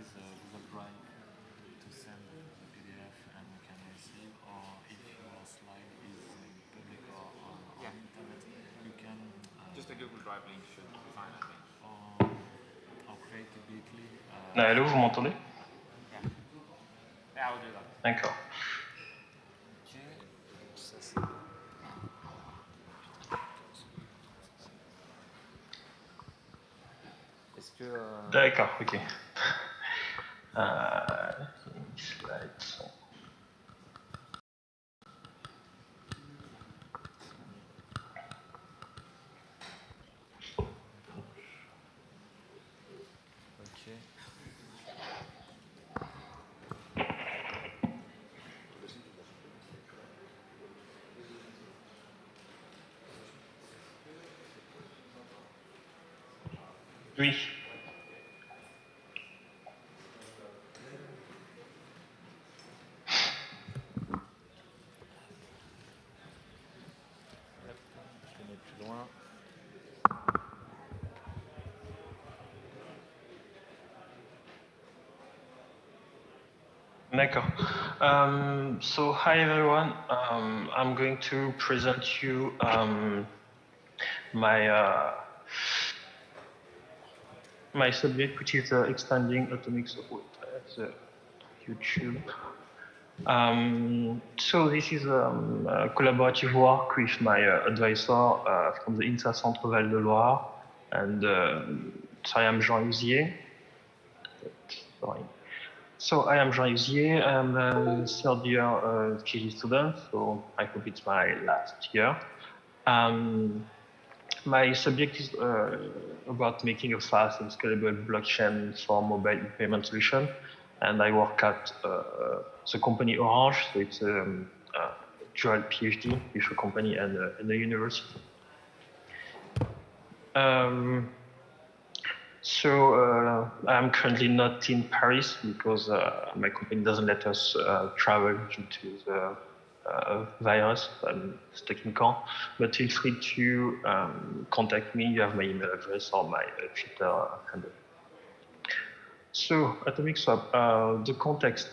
utilize Google Drive to send the PDF and you can receive, or if your slide is public or on internet, you can just a Google Drive link should be fine, I think. Or create a bitly. Allô, vous m'entendez? Yeah, I'll do that. D'accord. Ok, ça c'est. Est-ce que. D'accord, ok. Slides. Ok. Oui. Je vais mettre plus loin. D'accord. So hi everyone. I'm going to present you my subject, which is extending atomic software as YouTube. So this is a collaborative work with my advisor from the INSA Centre Val de Loire, and so I am Jean-Yves. Sorry. So I am Jean-Yves. I'm a third year PhD student, so I hope it's my last year. My subject is about making a fast and scalable blockchain for mobile payment solution, and I work at the company Orange, so it's a dual PhD with a company and a university. So I'm currently not in Paris because my company doesn't let us travel due to the virus. I'm stuck in Caen, but feel free to contact me. You have my email address or my Twitter handle. So Atomic Swap, the context.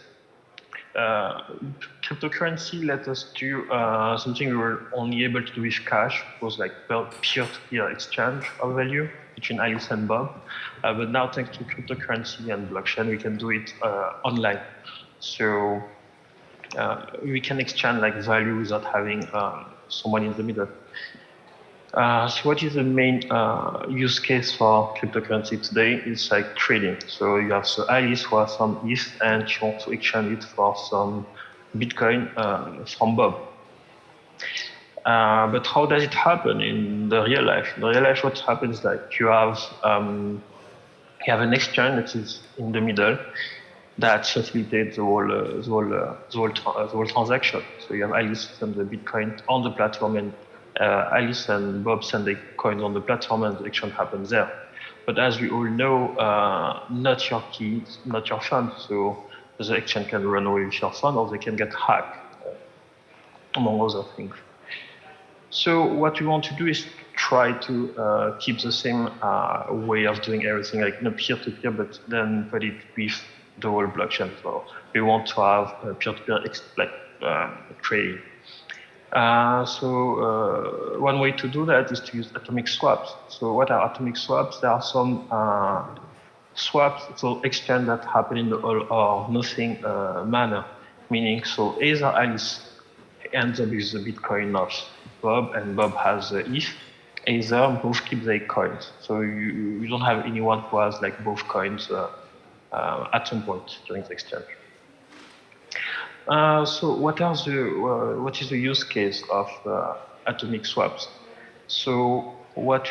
Cryptocurrency let us do something we were only able to do with cash. It was like peer-to-peer exchange of value between Alice and Bob. But now thanks to cryptocurrency and blockchain, we can do it online. So we can exchange like value without having someone in the middle. So what is the main use case for cryptocurrency today? It's like trading. So you have Alice who has some ETH and she wants to exchange it for some Bitcoin from Bob. But how does it happen in the real life? In the real life, what happens is that you have an exchange that is in the middle that facilitates the whole transaction. So you have Alice and the Bitcoin on the platform, and Alice and Bob send the coins on the platform, and the exchange happens there. But as we all know, not your keys, not your funds. So the exchange can run away with your fund, or they can get hacked, among other things. So what we want to do is try to keep the same way of doing everything, like not peer-to-peer, but then put it with the whole blockchain. So we want to have peer-to-peer trading. So one way to do that is to use atomic swaps. So what are atomic swaps? There are some swaps, so exchange that happen in the all or nothing manner. Meaning, so either Alice ends up with the Bitcoin of Bob and Bob has the ETH, either both keep their coins. So you don't have anyone who has like both coins at some point during the exchange. So what is the use case of atomic swaps? So what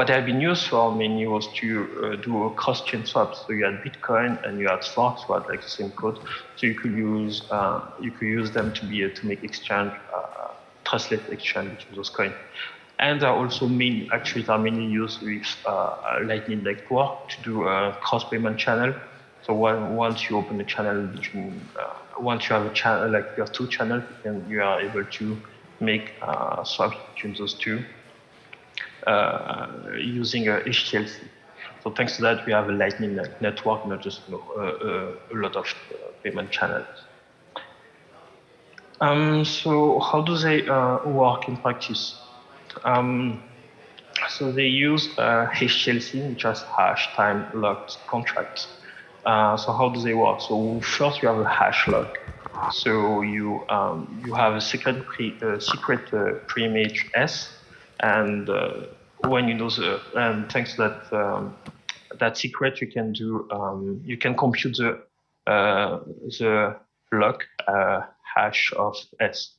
have been used for mainly was to do a cross-chain swap. So you had Bitcoin and you had Forks, who had like the same code. So you could use them to make exchange, trustless exchange between those coins. And they're also mainly used with Lightning Network to do a cross-payment channel. So once you open a channel between, once you have a channel, like you have two channels, you are able to make swaps between those two using HTLC. So So thanks to that, we have a lightning network, not just a lot of payment channels. So how do they work in practice? So they use HTLC, which has hash time locked contracts. So how do they work? So first you have a hash lock. So you have a secret pre-image S, and when you know and thanks to that that secret, you can do you can compute the lock hash of S.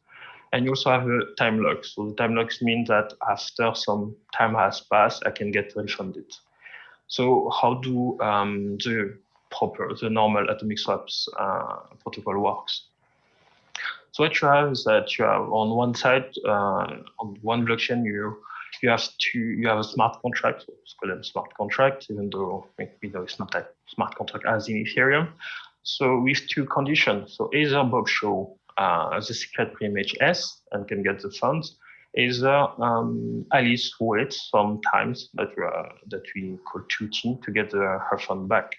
And you also have a time lock. So the time locks mean that after some time has passed, I can get refunded. So how do the normal atomic swaps protocol works? So what you have is that you have on one side, on one blockchain, you have a smart contract. So let's call them smart contract, even though we know it's not a smart contract as in Ethereum. So with two conditions. So either Bob show the secret pre-image S and can get the funds, either Alice waits sometimes that we call tuning to get her fund back.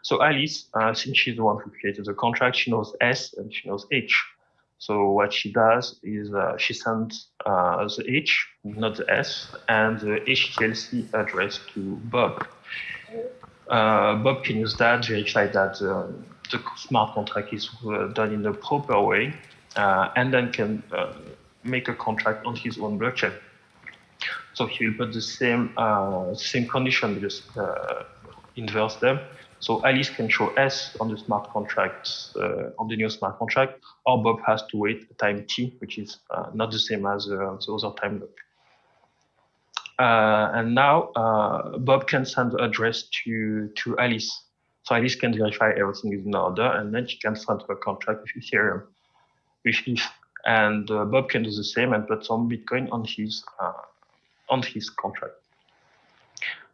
So Alice, since she's the one who created the contract, she knows S and she knows H. So what she does is she sends the H, not the S, and the HTLC address to Bob. Bob can use that, verify that the smart contract is done in the proper way, and then can make a contract on his own blockchain. So he will put the same condition, just inverse them. So Alice can show S on the smart contract, on the new smart contract, or Bob has to wait a time T, which is not the same as the other time lock. And now Bob can send the address to Alice. So Alice can verify everything is in order, and then she can send her contract with Ethereum, with Yves. And Bob can do the same and put some Bitcoin on his contract.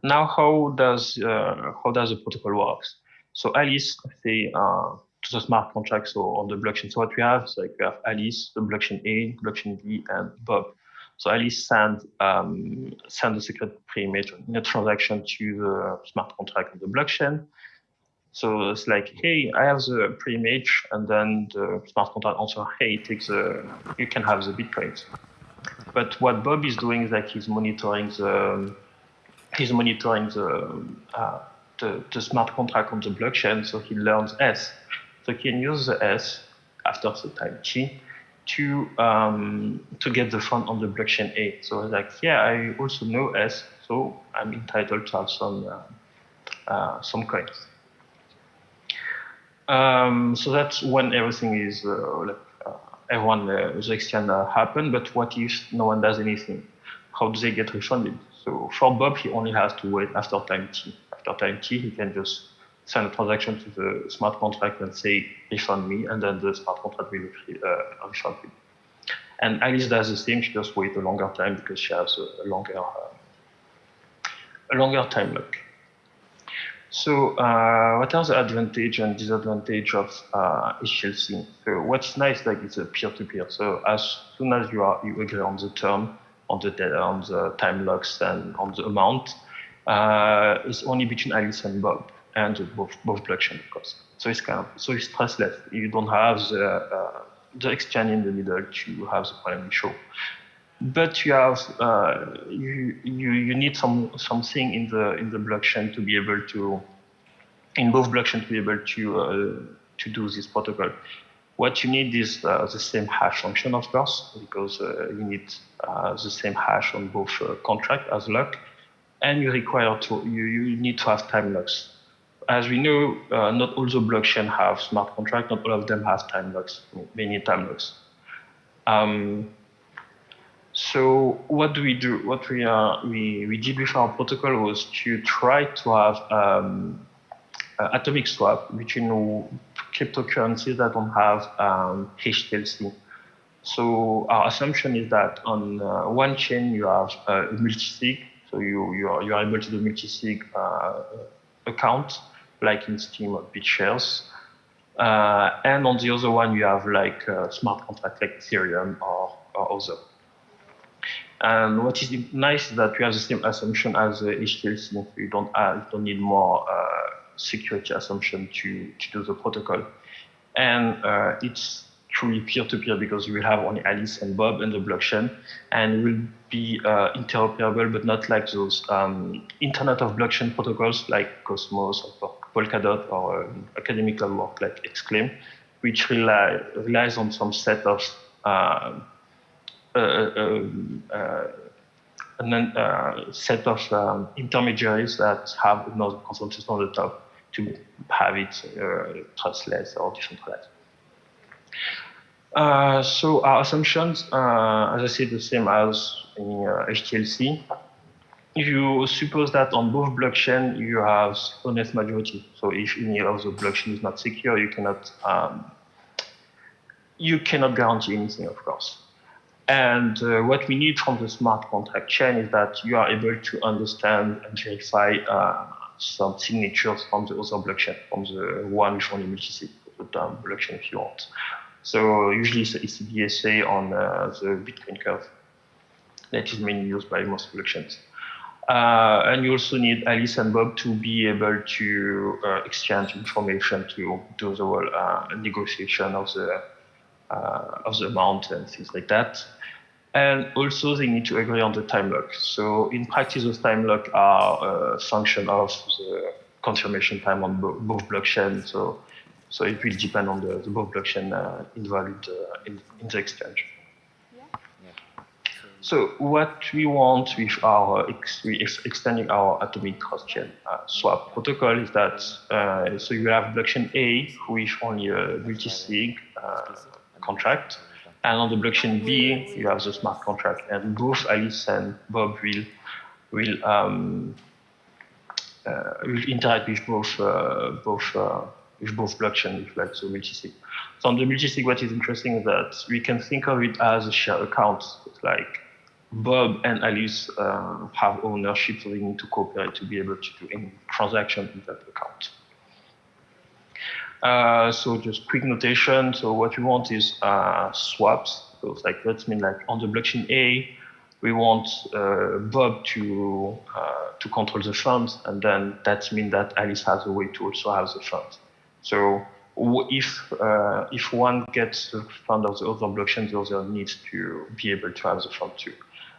Now, how does the protocol works? So Alice, say to the smart contract, so on the blockchain. So what we have is like we have Alice, the blockchain A, blockchain B, and Bob. So Alice send the secret pre-image in a transaction to the smart contract on the blockchain. So it's like, hey, I have the pre-image, and then the smart contract answer, hey, you can have the bitcoins. But what Bob is doing is like he's monitoring the smart contract on the blockchain, so he learns S. So he can use the S after the time T to get the fund on the blockchain A. So it's like, yeah, I also know S, so I'm entitled to have some coins. So that's when everything is everyone the exchange happen. But what if no one does anything? How do they get refunded? So for Bob, he only has to wait after time T. After time T, he can just send a transaction to the smart contract and say, refund me, and then the smart contract will refund him. And Alice does the same, she just waits a longer time because she has a longer time lock. So what are the advantage and disadvantage of HTLC? So what's nice, like it's a peer-to-peer. So as soon as you agree on the term, on the time locks and on the amount, it's only between Alice and Bob and both blockchain, of course. So it's it's stressless. You don't have the exchange in the middle to have the problem show. But you have you need something in the blockchain to be able to, in both blockchains, to be able to do this protocol. What you need is the same hash function, of course, because you need the same hash on both contract as lock, and you need to have time locks. As we know, not all the blockchain have smart contract. Not all of them have time locks. Many time locks. So what do we do? What we did with our protocol was to try to have atomic swap between cryptocurrencies that don't have HTLC. So our assumption is that on one chain you have a multi-sig, so you are able to do multi-sig account like in Steam or BitShares, and on the other one you have like smart contract like Ethereum or other. And what is nice is that we have the same assumption as HTLC. You don't need more security assumption to do the protocol. And it's truly peer-to-peer because we will have only Alice and Bob in the blockchain, and will be interoperable, but not like those Internet of Blockchain protocols like Cosmos or Polkadot or academical work like Exclaim, which relies on some set of intermediaries that have another consensus on the top to have it trustless or decentralized. So our assumptions, as I said, the same as in HTLC. If you suppose that on both blockchain you have honest majority, so if any of the blockchain is not secure, you cannot guarantee anything, of course. And what we need from the smart contract chain is that you are able to understand and verify some signatures from the other blockchain, from the one with only multi-sig, the dumb blockchain if you want. So usually it's a DSA on the Bitcoin curve that is mainly used by most blockchains. And you also need Alice and Bob to be able to exchange information to do the whole negotiation of the amount and things like that. And also they need to agree on the time lock. So in practice, those time lock are a function of the confirmation time on both blockchains. So it will depend on the both blockchain involved in the exchange. So what we want with our extending our atomic cross-chain swap protocol is that so you have blockchain A with only a multi-sig contract, and on the blockchain B you have the smart contract, and both Alice and Bob will interact with both blockchains, like the multi-sig. So on the multi-sig, what is interesting is that we can think of it as a shared account. It's like Bob and Alice have ownership, so they need to cooperate to be able to do any transaction in that account. So just quick notation. So what we want is swaps. So it's like that means like on the blockchain A, we want Bob to control the funds, and then that means that Alice has a way to also have the funds. So if one gets the fund of the other blockchain, the other needs to be able to have the fund too.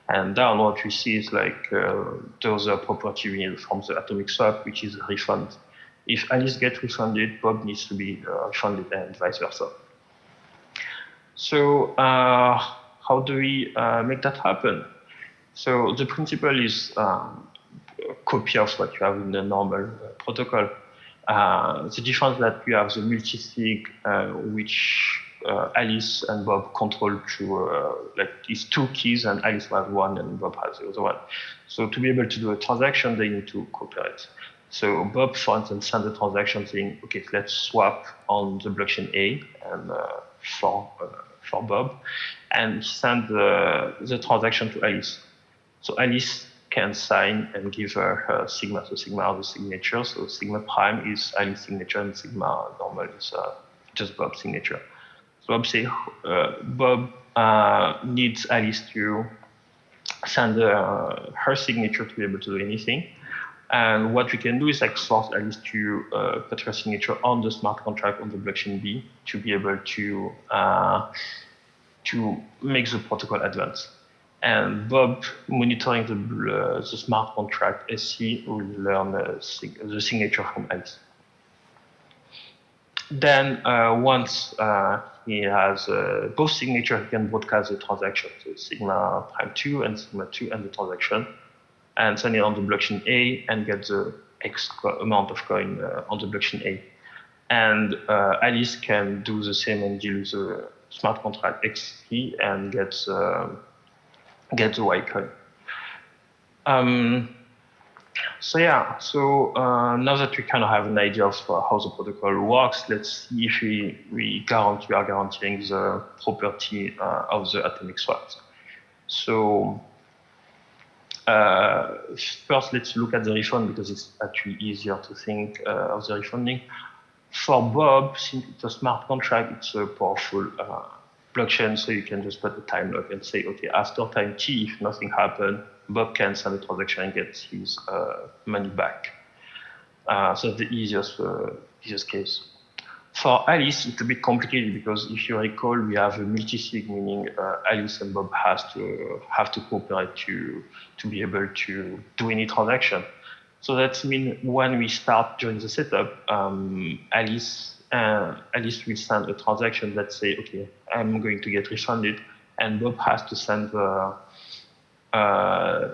And down what we see is like the other property from the atomic swap, which is refund. If Alice gets refunded, Bob needs to be refunded, and vice versa. So how do we make that happen? So the principle is a copy of what you have in the normal protocol. The difference that you have the multi-sig, which Alice and Bob control through like these two keys, and Alice has one and Bob has the other one. So to be able to do a transaction, they need to cooperate. So Bob, for instance, sends a transaction saying, okay, let's swap on the blockchain A and for Bob, and send the transaction to Alice. So Alice can sign and give her sigma. So sigma are the signature. So sigma prime is Alice's signature, and sigma normal is just Bob's signature. So Bob needs Alice to send her signature to be able to do anything. And what we can do is like force Alice to put her signature on the smart contract on the blockchain B to be able to make the protocol advance. And Bob, monitoring the smart contract SC, will learn the signature from Alice. Then once he has both signatures, he can broadcast the transaction, so sigma prime 2 and sigma 2 and the transaction, and send it on the blockchain A and get the X amount of coin on the blockchain A. And Alice can do the same and deal with the smart contract XC and get the Y coin. So yeah, so now that we kind of have an idea of how the protocol works, let's see if we are guaranteeing the property of the atomic swaps. So first, let's look at the refund, because it's actually easier to think of the refunding. For Bob, since it's a smart contract, it's a powerful blockchain, so you can just put a time lock and say, okay, after time t, if nothing happened, Bob can send the transaction and get his money back. So the easiest case. For Alice, it's a bit complicated because if you recall, we have a multi-sig, meaning Alice and Bob have to cooperate to be able to do any transaction. So that means when we start during the setup, Alice will send a transaction that say, okay, I'm going to get refunded, and Bob has to send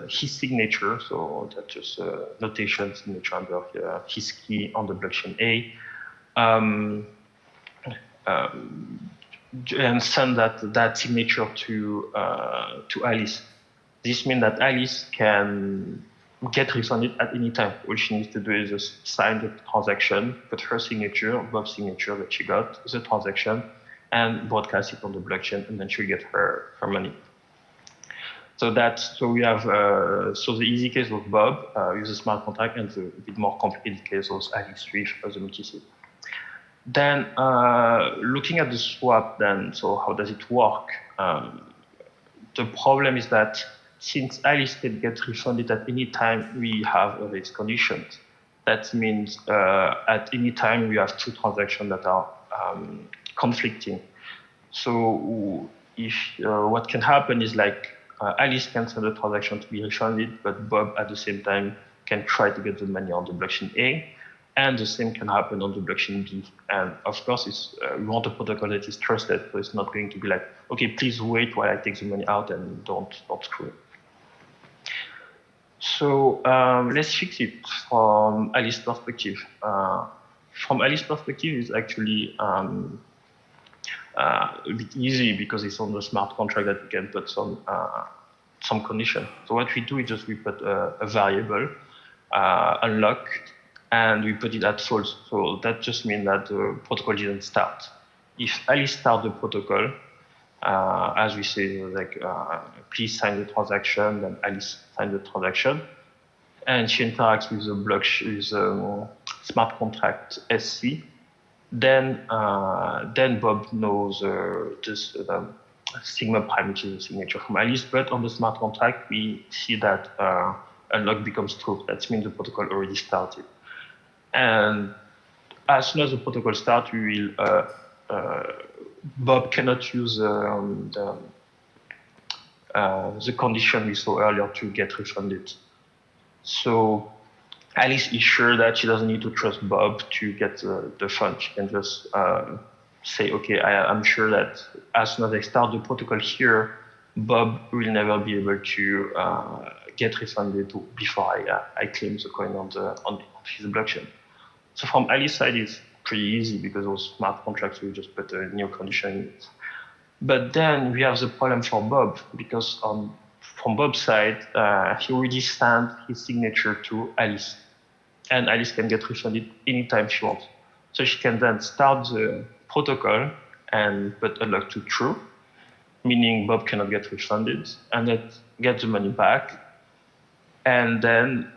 his signature, so that's just a notation signature under his key on the blockchain A, and send that signature to Alice. This means that Alice can get refunded at any time. All she needs to do is just sign the transaction, put her signature, Bob's signature that she got, the transaction, and broadcast it on the blockchain, and then she'll get her money. So we have the easy case of Bob with a smart contract, and the bit more complicated case of Alice with the multi-sig. Then looking at the swap, so how does it work? The problem is that since Alice can get refunded at any time, we have a race conditions. That means at any time we have two transactions that are conflicting. So if what can happen is like Alice can send a transaction to be refunded, but Bob at the same time can try to get the money on the blockchain A, and the same can happen on the blockchain B. And of course, we want a protocol that is trusted, so it's not going to be like, okay, please wait while I take the money out and don't screw it. So let's fix it from Alice's perspective. From Alice's perspective, it's actually a bit easy because it's on the smart contract that we can put some condition. So what we do is just we put a variable unlock, and we put it at false. So that just means that the protocol didn't start. If Alice starts the protocol, as we say, like, please sign the transaction, then Alice signs the transaction, and she interacts with the blockchain, with the smart contract SC, then Bob knows this sigma prime, which is a signature from Alice, but on the smart contract, we see that unlock becomes true. That means the protocol already started. And as soon as the protocol starts, we will Bob cannot use the condition we saw earlier to get refunded. So Alice is sure that she doesn't need to trust Bob to get the fund. She can just say, okay, I'm sure that as soon as I start the protocol here, Bob will never be able to get refunded before I claim the coin on his blockchain. So from Alice's side, it's pretty easy because those smart contracts will just put a new condition in it. But then we have the problem for Bob because from Bob's side, he already sent his signature to Alice, and Alice can get refunded anytime she wants. So she can then start the protocol and put unlock to true, meaning Bob cannot get refunded, and then get the money back, and then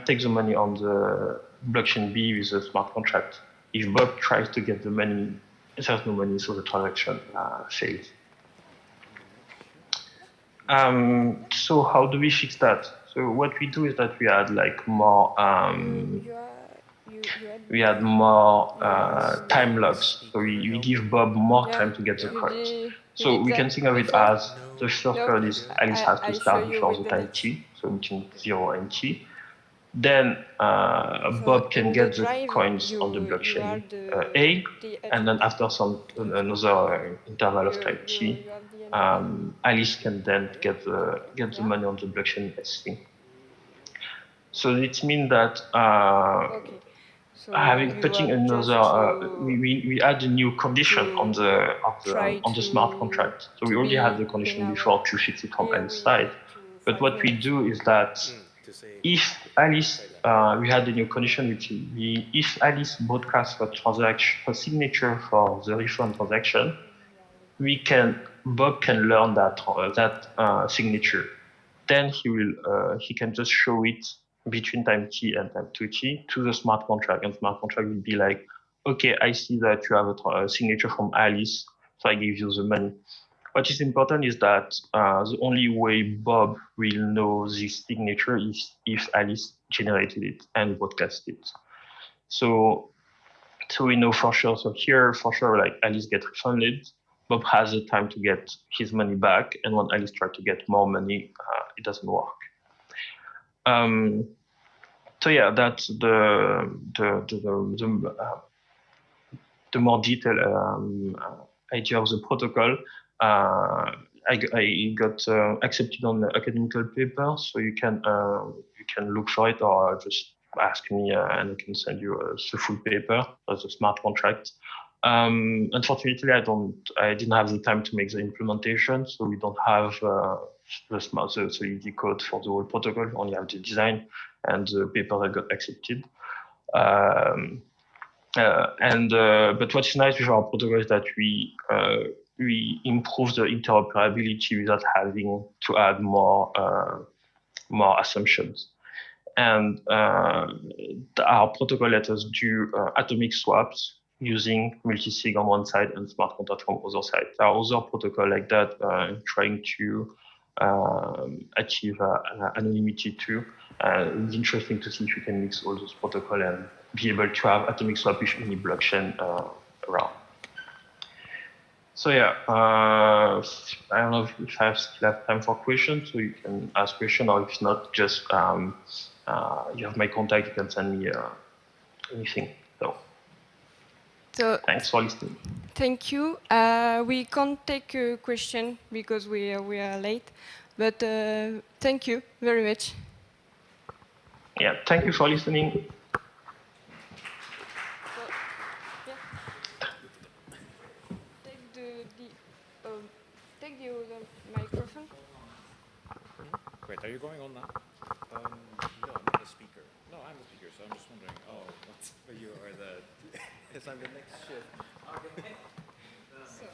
take the money on the blockchain B with a smart contract. If Bob tries to get the money, there's no money, so the transaction fails. So how do we fix that? So what we do is that we add like more time logs. So we give Bob more time to get the coins. So we can think of it as the first code is Alice has to start before the time t, so between 0 and t. Then Bob can get the coins on the blockchain A, and then after another interval of time t, Alice can then get the money on the blockchain SC. So it means that putting another, we add a new condition on the smart contract. So we already had the condition before to fix it from Alice's side. But what we do is that if Alice, we had a new condition, which is if Alice broadcasts her signature for the refund transaction, Bob can learn that signature. Then he can just show it between time t and time 2t to the smart contract, and smart contract will be like, okay, I see that you have a signature from Alice, so I give you the money. What is important is that the only way Bob will know this signature is if Alice generated it and broadcast it. So we know for sure. So here, for sure, like Alice gets refunded. Bob has the time to get his money back, and when Alice tries to get more money, it doesn't work. So yeah, that's the more detailed idea of the protocol. I got accepted on the academical paper, so you can look for it or just ask me and I can send you the full paper as a smart contract. Unfortunately, I didn't have the time to make the implementation, so we don't have the easy code for the whole protocol. We only have the design and the paper that got accepted. But what's nice with our protocol is that we improve the interoperability without having to add more assumptions. And our protocol let us do atomic swaps using multisig on one side and smart contract from other side. There are other protocol like that trying to achieve anonymity too. It's interesting to see if you can mix all those protocols and be able to have atomic swap with any blockchain around. So yeah, I don't know if I still have time for questions, so you can ask questions, or if not, just you have my contact, you can send me anything. So thanks for listening. Thank you. We can't take a question because we are late, but thank you very much. Yeah, thank you for listening. Take the other microphone. Wait, are you going on now? No, I'm not the speaker. No, I'm the speaker, so I'm just wondering. Oh, you are the. Because I'm the next shift. Okay. So.